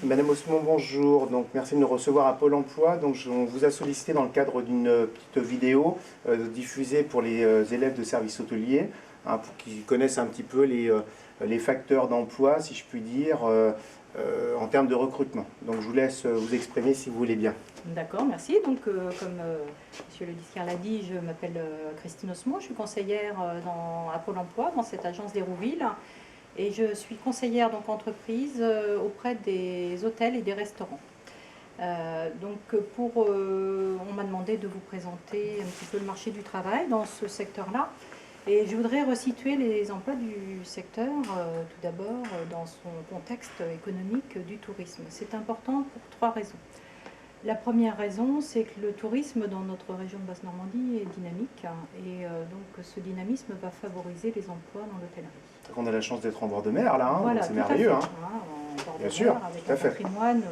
Madame Osmond, bonjour. Donc, merci de nous recevoir à Pôle emploi. Donc, on vous a sollicité dans le cadre d'une petite vidéo diffusée pour les élèves de service hôtelier, hein, pour qu'ils connaissent un petit peu les facteurs d'emploi, si je puis dire, en termes de recrutement. Donc, je vous laisse vous exprimer si vous voulez bien. D'accord, merci. Donc, comme Monsieur le disquaire l'a dit, je m'appelle Christine Osmond, je suis conseillère à Pôle emploi dans cette agence d'Hérouville. Et je suis conseillère donc entreprise auprès des hôtels et des restaurants. On m'a demandé de vous présenter un petit peu le marché du travail dans ce secteur-là. Et je voudrais resituer les emplois du secteur, tout d'abord, dans son contexte économique du tourisme. C'est important pour trois raisons. La première raison, c'est que le tourisme dans notre région de Basse-Normandie est dynamique et donc ce dynamisme va favoriser les emplois dans l'hôtellerie. On a la chance d'être en bord de mer, là, hein, voilà, c'est merveilleux. En bord Bien de sûr, mer, avec tout à un fait. patrimoine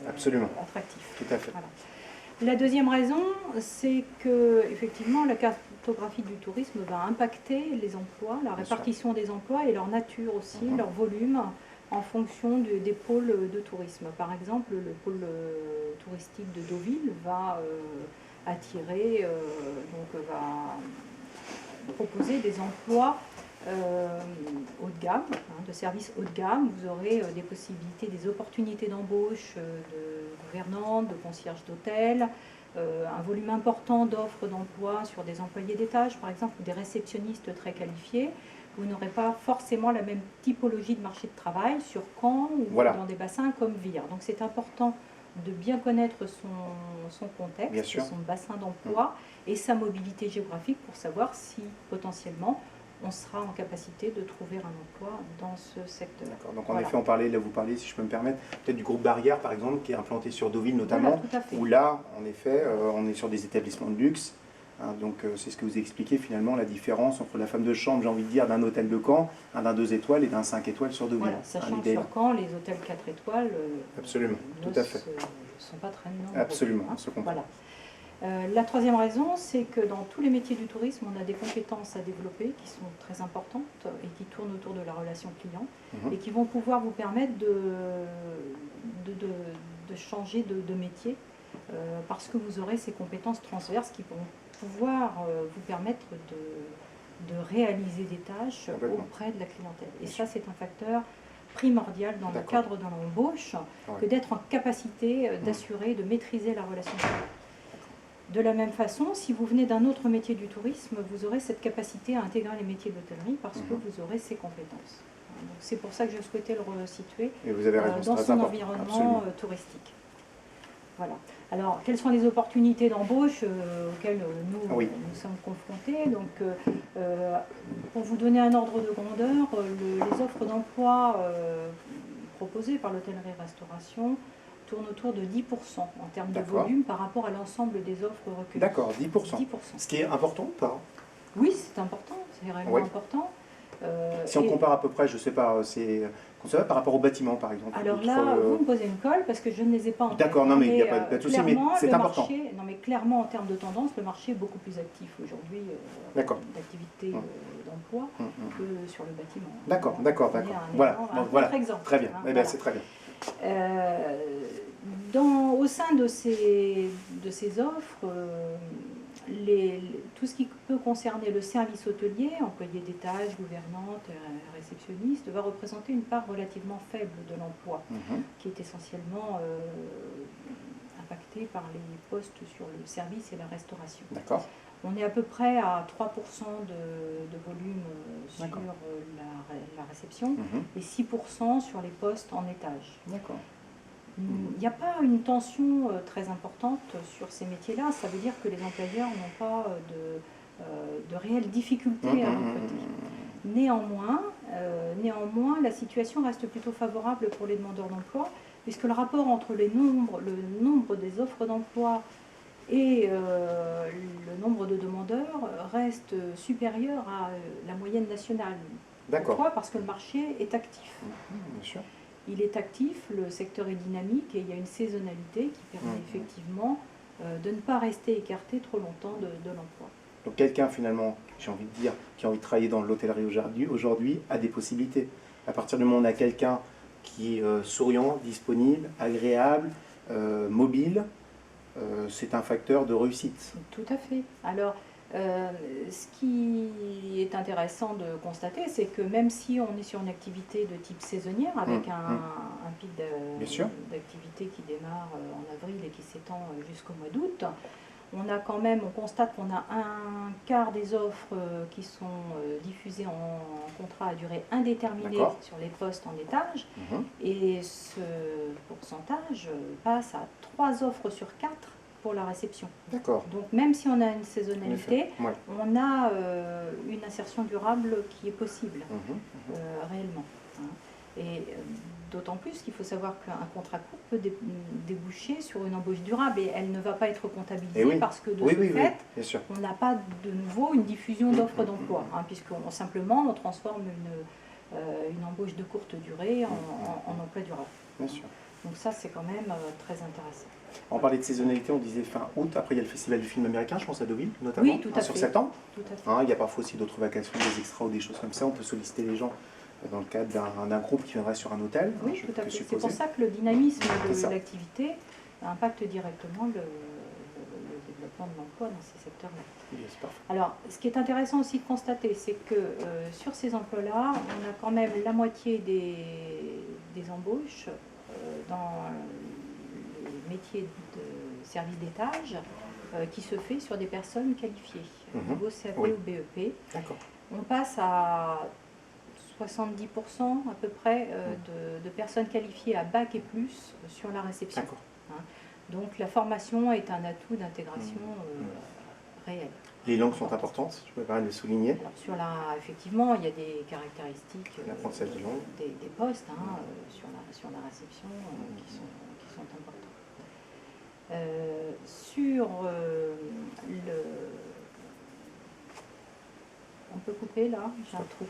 Absolument. attractif. Tout à fait. Voilà. La deuxième raison, c'est que effectivement la cartographie du tourisme va impacter les emplois, la répartition des emplois et leur nature aussi, leur volume, en fonction des pôles de tourisme. Par exemple, le pôle touristique de Deauville va attirer, va proposer des emplois haut de gamme, de services haut de gamme. Vous aurez des possibilités, des opportunités d'embauche de gouvernantes, de concierges d'hôtel, un volume important d'offres d'emploi sur des employés d'étage, par exemple, ou des réceptionnistes très qualifiés. Vous n'aurez pas forcément la même typologie de marché de travail sur Caen ou dans des bassins comme Vire. Donc c'est important de bien connaître son contexte, son bassin d'emploi et sa mobilité géographique pour savoir si potentiellement on sera en capacité de trouver un emploi dans ce secteur. D'accord, donc en effet, vous parlez, si je peux me permettre, peut-être du groupe Barrière, par exemple, qui est implanté sur Deauville notamment, où là, en effet, on est sur des établissements de luxe. Hein, donc c'est ce que vous expliquez finalement, la différence entre la femme de chambre, j'ai envie de dire, d'un hôtel de Caen, d'un 2 étoiles et d'un 5 étoiles sur Deauville. Voilà, sachant que sur Caen, les hôtels 4 étoiles absolument, tout à fait. Ne sont pas très nombreux. Absolument, on se comprend. Voilà. La troisième raison, c'est que dans tous les métiers du tourisme, on a des compétences à développer qui sont très importantes et qui tournent autour de la relation client et qui vont pouvoir vous permettre de changer de métier parce que vous aurez ces compétences transverses qui vont pouvoir vous permettre de réaliser des tâches auprès de la clientèle. Et ça, c'est un facteur primordial dans le cadre de l'embauche que d'être en capacité d'assurer, de maîtriser la relation client. De la même façon, si vous venez d'un autre métier du tourisme, vous aurez cette capacité à intégrer les métiers de l'hôtellerie parce que vous aurez ces compétences. C'est pour ça que je souhaitais le resituer dans son environnement touristique. Voilà. Alors, quelles sont les opportunités d'embauche auxquelles nous sommes confrontés? Donc, pour vous donner un ordre de grandeur, les offres d'emploi proposées par l'hôtellerie-restauration tourne autour de 10% en termes de volume par rapport à l'ensemble des offres recueillies. D'accord, 10%. Ce qui est important ou pas? Oui, c'est important, c'est réellement important. Si on compare à peu près, je ne sais pas, c'est par rapport au bâtiment par exemple. Alors là, vous me posez une colle parce que je ne les ai pas en tête. D'accord, non mais il n'y a pas de souci, mais c'est important. Non mais clairement en termes de tendance, le marché est beaucoup plus actif aujourd'hui d'activité d'emploi que sur le bâtiment. D'accord. Voilà, Un exemple. Très bien, c'est très bien. Au sein de ces offres, tout ce qui peut concerner le service hôtelier, employé d'étage, gouvernante, réceptionniste, va représenter une part relativement faible de l'emploi, qui est essentiellement impacté par les postes sur le service et la restauration. D'accord. On est à peu près à 3% de volume sur la réception et 6% sur les postes en étage. D'accord. Il n'y a pas une tension très importante sur ces métiers-là. Ça veut dire que les employeurs n'ont pas de réelles difficultés à recruter. Néanmoins, la situation reste plutôt favorable pour les demandeurs d'emploi, puisque le rapport entre le nombre des offres d'emploi et le nombre de demandeurs reste supérieur à la moyenne nationale. Pourquoi? Parce que le marché est actif. Bien sûr. Il est actif, le secteur est dynamique et il y a une saisonnalité qui permet effectivement de ne pas rester écarté trop longtemps de l'emploi. Donc quelqu'un finalement, j'ai envie de dire, qui a envie de travailler dans l'hôtellerie aujourd'hui, a des possibilités. À partir du moment où on a quelqu'un qui est souriant, disponible, agréable, mobile, c'est un facteur de réussite. Tout à fait. Alors, ce qui est intéressant de constater, c'est que même si on est sur une activité de type saisonnière, avec un pic d'activité qui démarre en avril et qui s'étend jusqu'au mois d'août, on constate qu'on a un quart des offres qui sont diffusées en contrat à durée indéterminée sur les postes en étage, et ce pourcentage passe à 3 offres sur 4 pour la réception. D'accord. Donc même si on a une saisonnalité, on a une insertion durable qui est possible réellement. Hein. Et d'autant plus qu'il faut savoir qu'un contrat court peut déboucher sur une embauche durable et elle ne va pas être comptabilisée parce que de ce fait, on n'a pas de nouveau une diffusion d'offres d'emploi, puisque simplement on transforme une embauche de courte durée en emploi durable. Bien sûr. Donc ça, c'est quand même très intéressant. On parlait de saisonnalité, on disait fin août, après il y a le festival du film américain, je pense à Deauville notamment, oui, tout à sur fait. 7 ans. Tout à fait. Il y a parfois aussi d'autres vacations, des extras ou des choses comme ça, on peut solliciter les gens dans le cadre d'un groupe qui viendrait sur un hôtel. Oui, tout à fait. C'est pour ça que le dynamisme de l'activité impacte directement le développement de l'emploi dans ces secteurs-là. Oui, c'est parfait. Alors, ce qui est intéressant aussi de constater, c'est que sur ces emplois-là, on a quand même la moitié des embauches dans les métiers de service d'étage qui se fait sur des personnes qualifiées, niveau CAP ou BEP. On passe à 70% à peu près de personnes qualifiées à bac et plus sur la réception. Hein. Donc la formation est un atout d'intégration réel. Les langues sont importantes, je peux pas le souligner. Alors effectivement, il y a des caractéristiques l'apprentissage des langues. Des postes sur la réception qui sont importantes. Sur le... On peut couper là, j'ai un trou.